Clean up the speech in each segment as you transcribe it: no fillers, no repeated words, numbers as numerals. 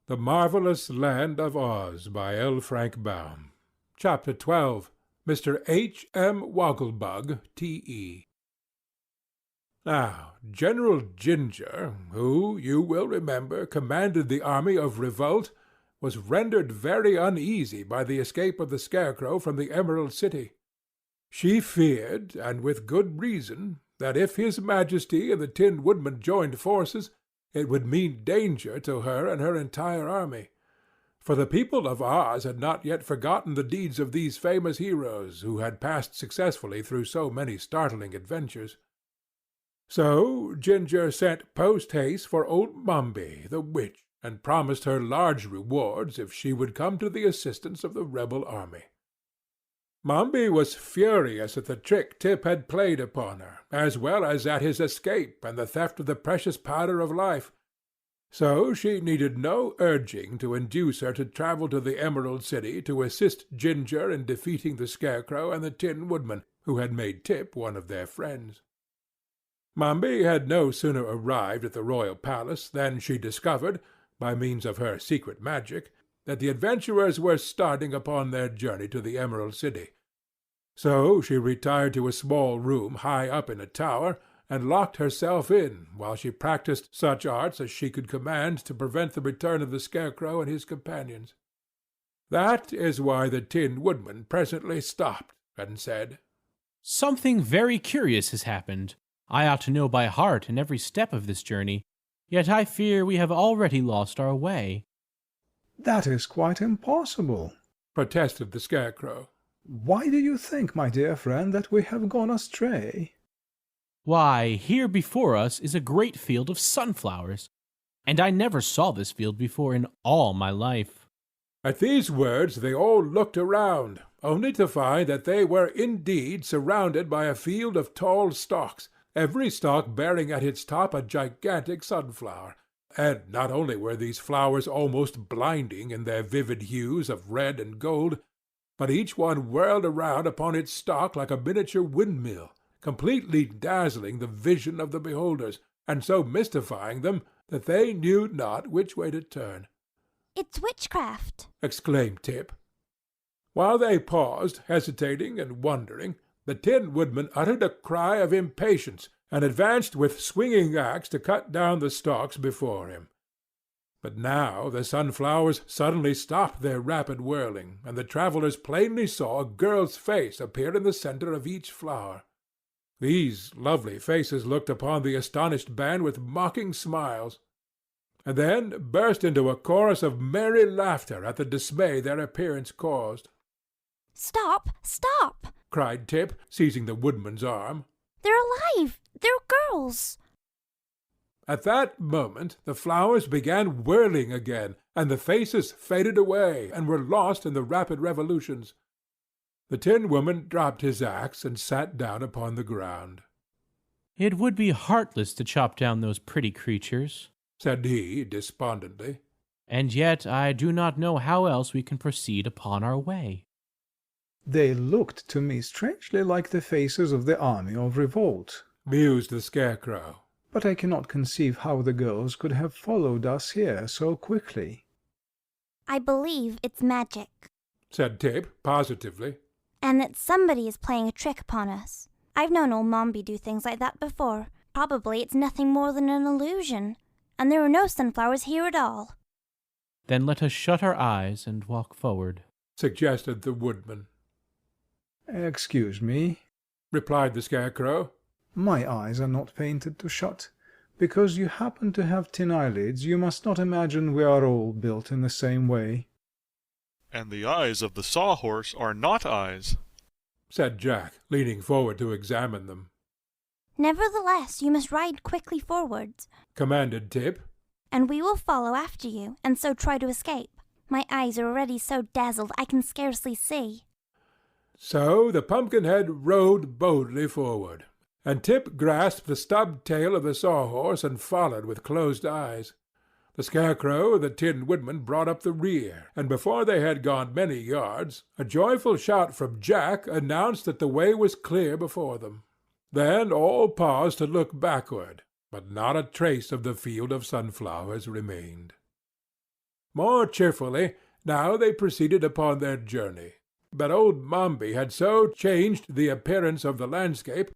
The Marvelous Land of Oz by L. Frank Baum. Chapter 12. Mr. H. M. Woggle-Bug, T.E. Now, General Ginger, who, you will remember, commanded the army of revolt, was rendered very uneasy by the escape of the Scarecrow from the Emerald City. She feared, and with good reason, that if His Majesty and the Tin Woodman joined forces, it would mean danger to her and her entire army. For the people of Oz had not yet forgotten the deeds of these famous heroes who had passed successfully through so many startling adventures. So Ginger sent post-haste for old Mombi, the witch, and promised her large rewards if she would come to the assistance of the rebel army. Mombi was furious at the trick Tip had played upon her, as well as at his escape and the theft of the precious powder of life. So she needed no urging to induce her to travel to the Emerald City to assist Ginger in defeating the Scarecrow and the Tin Woodman, who had made Tip one of their friends. Mombi had no sooner arrived at the royal palace than she discovered, by means of her secret magic, that the adventurers were starting upon their journey to the Emerald City. So she retired to a small room high up in a tower, and locked herself in while she practised such arts as she could command to prevent the return of the Scarecrow and his companions. That is why the Tin Woodman presently stopped and said, "Something very curious has happened. I ought to know by heart in every step of this journey, yet I fear we have already lost our way." "That is quite impossible," protested the Scarecrow. "Why do you think, my dear friend, that we have gone astray?" Why, here before us is a great field of sunflowers, and I never saw this field before in all my life." At these words they all looked around, only to find that they were indeed surrounded by a field of tall stalks, every stalk bearing at its top a gigantic sunflower. And not only were these flowers almost blinding in their vivid hues of red and gold, but each one whirled around upon its stalk like a miniature windmill, completely dazzling the vision of the beholders, and so mystifying them that they knew not which way to turn. "It's witchcraft!" exclaimed Tip. While they paused, hesitating and wondering, the Tin Woodman uttered a cry of impatience, and advanced with swinging axe to cut down the stalks before him. But now the sunflowers suddenly stopped their rapid whirling, and the travellers plainly saw a girl's face appear in the centre of each flower. These lovely faces looked upon the astonished band with mocking smiles, and then burst into a chorus of merry laughter at the dismay their appearance caused. "Stop! Stop!" cried Tip, seizing the woodman's arm. "They're alive! They're girls!" At that moment the flowers began whirling again, and the faces faded away and were lost in the rapid revolutions. The Tin Woman dropped his axe and sat down upon the ground. "It would be heartless to chop down those pretty creatures," said he despondently. "and yet I do not know how else we can proceed upon our way." "They looked to me strangely like the faces of the army of revolt," mused the Scarecrow. "but I cannot conceive how the girls could have followed us here so quickly." "I believe it's magic, said Tip positively. and that somebody is playing a trick upon us. I've known old Mombi do things like that before. Probably it's nothing more than an illusion, and there are no sunflowers here at all." "Then let us shut our eyes and walk forward," suggested the Woodman. "Excuse me," replied the Scarecrow. "my eyes are not painted to shut. Because you happen to have tin eyelids, you must not imagine we are all built in the same way." "And the eyes of the sawhorse are not eyes," said Jack, leaning forward to examine them. "Nevertheless, you must ride quickly forwards, commanded Tip. and we will follow after you, and so try to escape. My eyes are already so dazzled I can scarcely see." So the Pumpkinhead rode boldly forward, and Tip grasped the stubbed tail of the sawhorse and followed with closed eyes. The Scarecrow and the Tin Woodman brought up the rear, and before they had gone many yards, a joyful shout from Jack announced that the way was clear before them. Then all paused to look backward, but not a trace of the field of sunflowers remained. More cheerfully, now they proceeded upon their journey. But old Mombi had so changed the appearance of the landscape,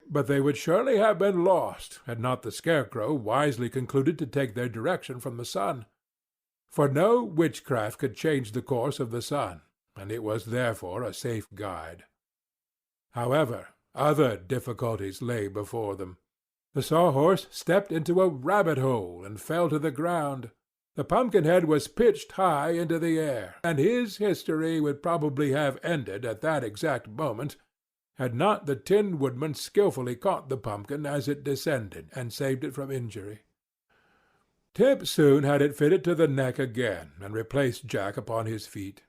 but they would surely have been lost had not the Scarecrow wisely concluded to take their direction from the sun. For no witchcraft could change the course of the sun, and it was therefore a safe guide. However, other difficulties lay before them. The Sawhorse stepped into a rabbit-hole and fell to the ground. The Pumpkinhead was pitched high into the air, and his history would probably have ended at that exact moment, had not the Tin Woodman skilfully caught the pumpkin as it descended and saved it from injury. Tip soon had it fitted to the neck again, and replaced Jack upon his feet.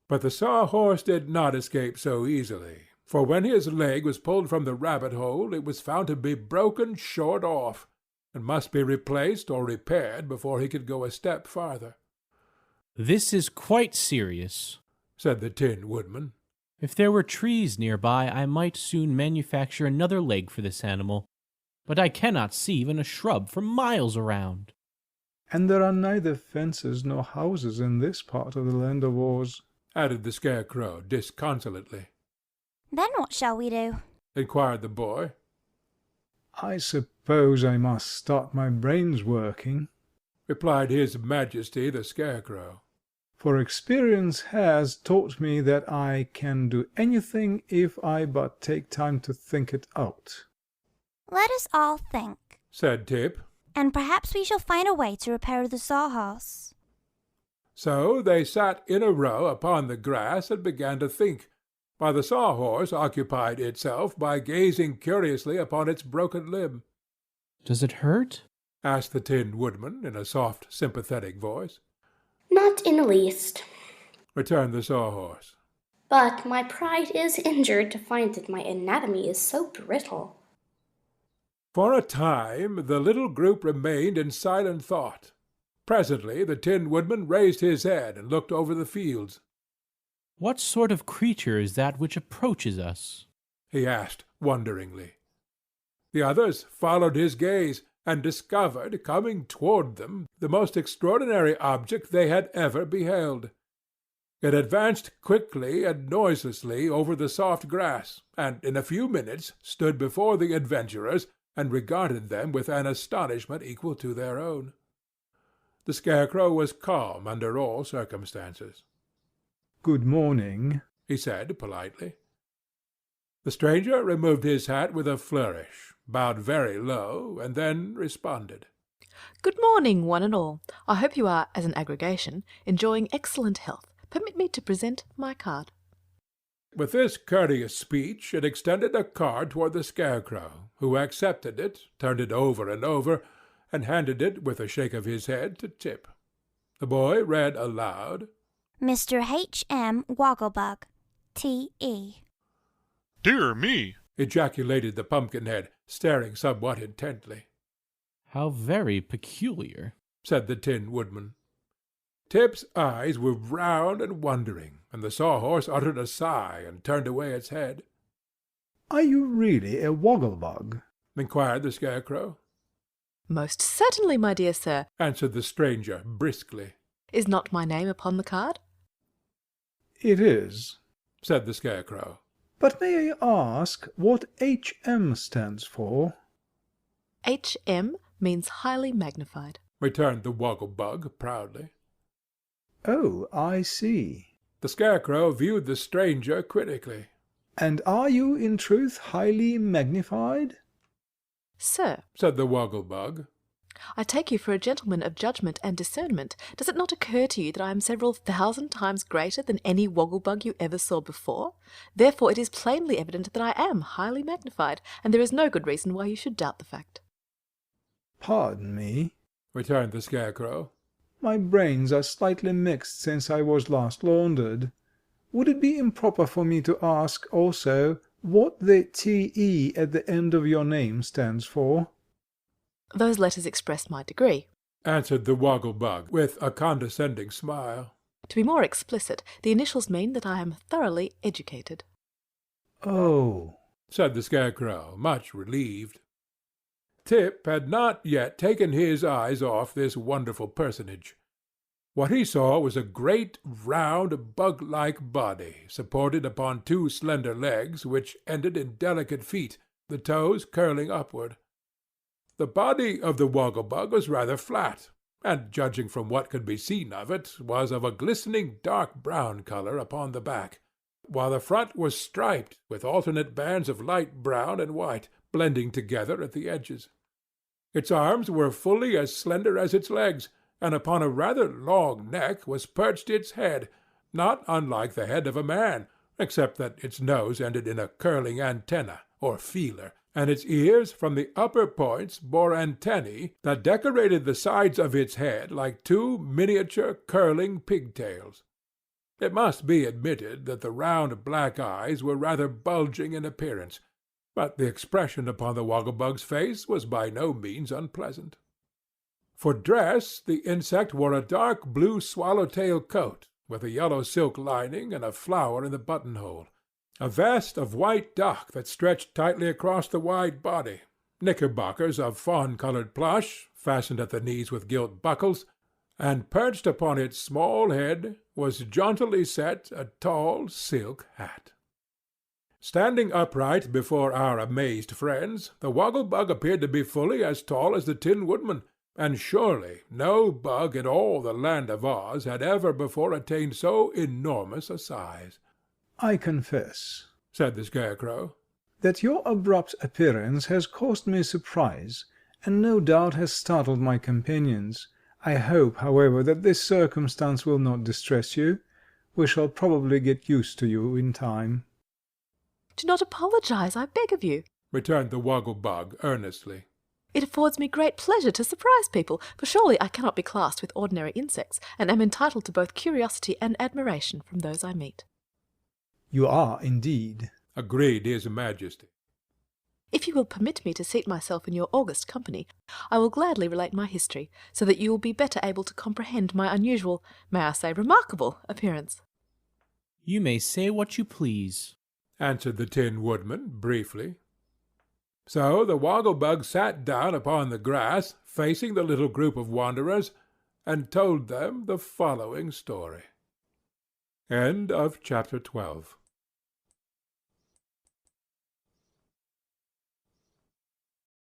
But the Sawhorse did not escape so easily, for when his leg was pulled from the rabbit-hole it was found to be broken short off, and must be replaced or repaired before he could go a step farther. "This is quite serious," said the Tin Woodman. "If there were trees nearby, I might soon manufacture another leg for this animal, but I cannot see even a shrub for miles around." "And there are neither fences nor houses in this part of the land of Oz," added the Scarecrow disconsolately. Then what shall we do? Inquired the boy. "I suppose I must start my brains working," replied His Majesty the Scarecrow. "for experience has taught me that I can do anything if I but take time to think it out." Let us all think, said Tip. and perhaps we shall find a way to repair the Sawhorse. So they sat in a row upon the grass and began to think, while the Sawhorse occupied itself by gazing curiously upon its broken limb. "Does it hurt?" asked the Tin Woodman in a soft, sympathetic voice. "Not in the least, returned the Sawhorse. but my pride is injured to find that my anatomy is so brittle." For a time the little group remained in silent thought. Presently the Tin Woodman raised his head and looked over the fields. "What sort of creature is that which approaches us?" he asked wonderingly. The others followed his gaze, and discovered, coming toward them, the most extraordinary object they had ever beheld. It advanced quickly and noiselessly over the soft grass, and in a few minutes stood before the adventurers and regarded them with an astonishment equal to their own. The Scarecrow was calm under all circumstances. "Good morning," he said politely. The stranger removed his hat with a flourish, bowed very low, and then responded. "Good morning, one and all. I hope you are, as an aggregation, enjoying excellent health. Permit me to present my card." With this courteous speech it extended a card toward the Scarecrow, who accepted it, turned it over and over, and handed it, with a shake of his head, to Tip. The boy read aloud, Mr. H.M. Woggle-Bug, T.E. Dear me! ejaculated the Pumpkinhead, staring somewhat intently. "How very peculiar," said the Tin Woodman. Tip's eyes were round and wondering, and the Sawhorse uttered a sigh and turned away its head. "Are you really a Woggle-Bug?" inquired the Scarecrow. "Most certainly, my dear sir. Answered the stranger briskly. Is not my name upon the card?" "It is. Said the Scarecrow. But may I ask what H.M. stands for?" "H.M. means highly magnified." Returned the Woggle-Bug proudly. "Oh, I see. The Scarecrow viewed the stranger critically. And are you in truth highly magnified?" "Sir, Said the Woggle-Bug. I take you for a gentleman of judgment and discernment. Does it not occur to you that I am several thousand times greater than any Woggle-Bug you ever saw before? Therefore it is plainly evident that I am highly magnified, and there is no good reason why you should doubt the fact." "Pardon me," Returned the Scarecrow. "my brains are slightly mixed since I was last laundered. Would it be improper for me to ask also what the T.E. at the end of your name stands for?" "Those letters express my degree. Answered the Woggle-Bug with a condescending smile. To be more explicit, the initials mean that I am thoroughly educated." "Oh," Said the Scarecrow, much relieved. Tip had not yet taken his eyes off this wonderful personage. What he saw was a great, round, bug-like body, supported upon two slender legs which ended in delicate feet, the toes curling upward. The body of the Woggle-Bug was rather flat, and, judging from what could be seen of it, was of a glistening dark brown colour upon the back, while the front was striped with alternate bands of light brown and white, blending together at the edges. Its arms were fully as slender as its legs, and upon a rather long neck was perched its head, not unlike the head of a man, except that its nose ended in a curling antenna, or feeler, and its ears from the upper points bore antennae that decorated the sides of its head like two miniature curling pigtails. It must be admitted that the round black eyes were rather bulging in appearance, but the expression upon the Woggle-Bug's face was by no means unpleasant. For dress, the insect wore a dark blue swallow-tail coat, with a yellow silk lining and a flower in the buttonhole, a vest of white duck that stretched tightly across the wide body, knickerbockers of fawn-coloured plush, fastened at the knees with gilt buckles, and perched upon its small head was jauntily set a tall silk hat. Standing upright before our amazed friends, the Woggle-Bug appeared to be fully as tall as the Tin Woodman, and surely no bug in all the land of Oz had ever before attained so enormous a size. "I confess," said the Scarecrow, "that your abrupt appearance has caused me surprise, and no doubt has startled my companions. I hope, however, that this circumstance will not distress you. We shall probably get used to you in time." Do not apologize, I beg of you, returned the Woggle-Bug earnestly. It affords me great pleasure to surprise people, for surely I cannot be classed with ordinary insects, and am entitled to both curiosity and admiration from those I meet. "You are, indeed," agreed His Majesty. If you will permit me to seat myself in your august company, I will gladly relate my history, so that you will be better able to comprehend my unusual, may I say remarkable, appearance. You may say what you please, answered the Tin Woodman briefly. So the Woggle-Bug sat down upon the grass, facing the little group of wanderers, and told them the following story. End of chapter 12.